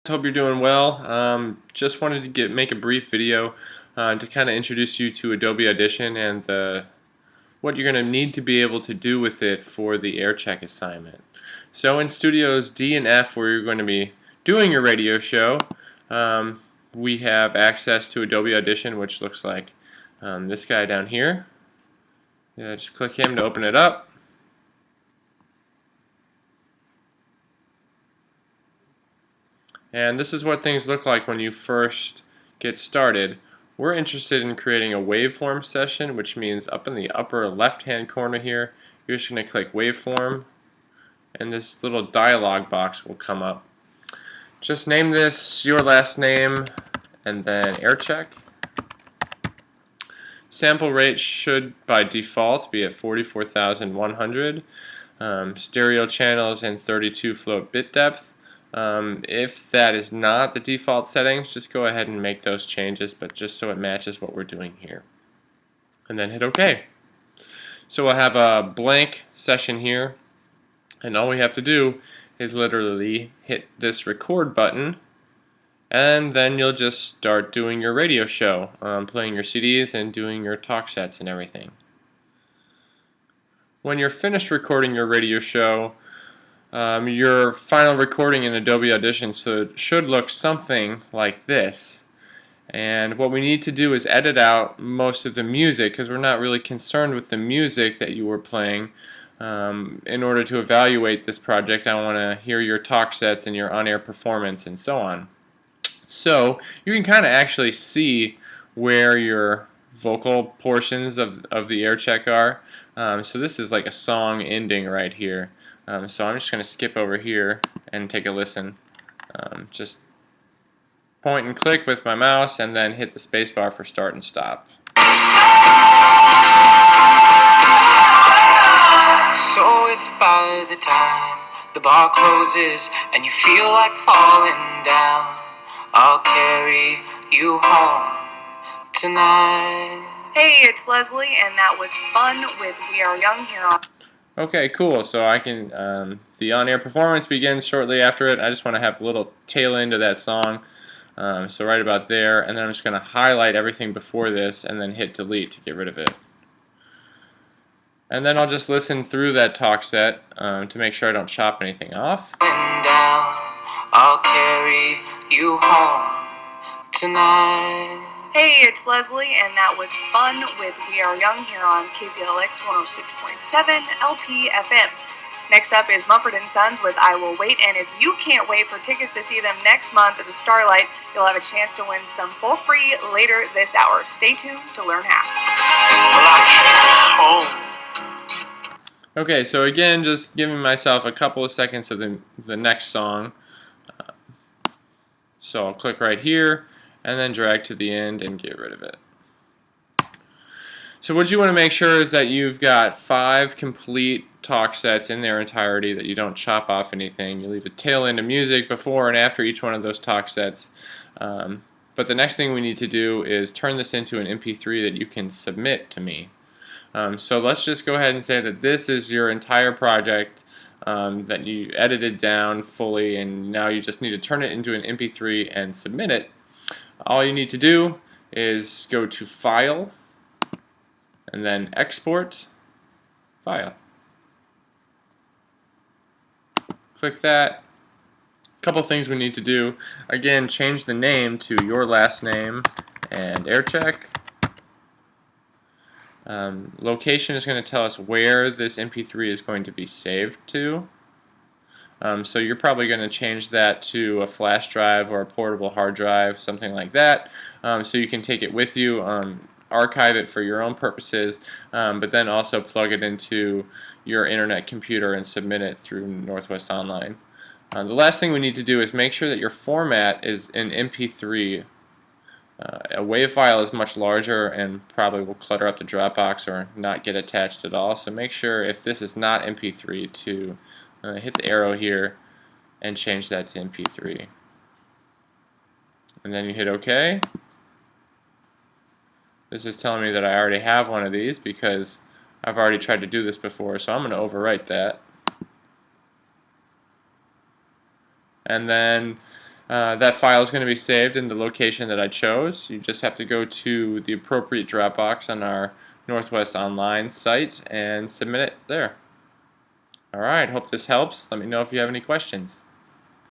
Hope you're doing well. Just wanted to make a brief video to kind of introduce you to Adobe Audition and what you're going to need to be able to do with it for the Aircheck assignment. So in Studios D and F, where you're going to be doing your radio show, we have access to Adobe Audition, which looks like this guy down here. Just click him to open it up. And this is what things look like when you first get started. We're interested in creating a waveform session, which means up in the upper left-hand corner here, you're just going to click waveform, and this little dialog box will come up. Just name this your last name, and then Aircheck. Sample rate should, by default, be at 44,100. Stereo channels and 32 float bit depth. If that is not the default settings, just go ahead and make those changes, but just so it matches what we're doing here. And then hit OK. So we'll have a blank session here, and all we have to do is literally hit this record button, and then you'll just start doing your radio show, playing your CDs and doing your talk sets and everything. When you're finished recording your radio show, your final recording in Adobe Audition should look something like this. And what we need to do is edit out most of the music, because we're not really concerned with the music that you were playing. In order to evaluate this project, I want to hear your talk sets and your on-air performance and so on. So you can kind of actually see where your vocal portions of the Aircheck are. So this is like a song ending right here. So I'm just going to skip over here and take a listen. Just point and click with my mouse and then hit the spacebar for start and stop. So if by the time the bar closes and you feel like falling down, I'll carry you home tonight. Hey, it's Leslie, and that was fun with We Are Young here on... Okay, cool. So I can, the on-air performance begins shortly after it. I just want to have a little tail end of that song. So right about there, and then I'm just going to highlight everything before this and then hit delete to get rid of it. And then I'll just listen through that talk set to make sure I don't chop anything off. And down, I'll carry you home tonight. Hey, it's Leslie, and that was fun with We Are Young here on KZLX 106.7 LP FM. Next up is Mumford & Sons with I Will Wait, and if you can't wait for tickets to see them next month at the Starlight, you'll have a chance to win some for free later this hour. Stay tuned to learn how. Okay, so again, just giving myself a couple of seconds of the next song. So I'll click right here, and then drag to the end and get rid of it. So what you want to make sure is that you've got 5 complete talk sets in their entirety, that you don't chop off anything. You leave a tail end of music before and after each one of those talk sets. But the next thing we need to do is turn this into an MP3 that you can submit to me. So let's just go ahead and say that this is your entire project that you edited down fully, and now you just need to turn it into an MP3 and submit it. All you need to do is go to File, and then Export, File. Click that. A couple things we need to do. Again, change the name to your last name and Aircheck. Location is going to tell us where this MP3 is going to be saved to. So you're probably going to change that to a flash drive or a portable hard drive, something like that, so you can take it with you, archive it for your own purposes, but then also plug it into your internet computer and submit it through Northwest Online. The last thing we need to do is make sure that your format is in MP3. A WAV file is much larger and probably will clutter up the Dropbox or not get attached at all, so make sure if this is not MP3 to hit the arrow here and change that to MP3. And then you hit OK. This is telling me that I already have one of these because I've already tried to do this before, so I'm going to overwrite that. And then That file is going to be saved in the location that I chose. You just have to go to the appropriate Dropbox on our Northwest Online site and submit it there. Alright, hope this helps. Let me know if you have any questions.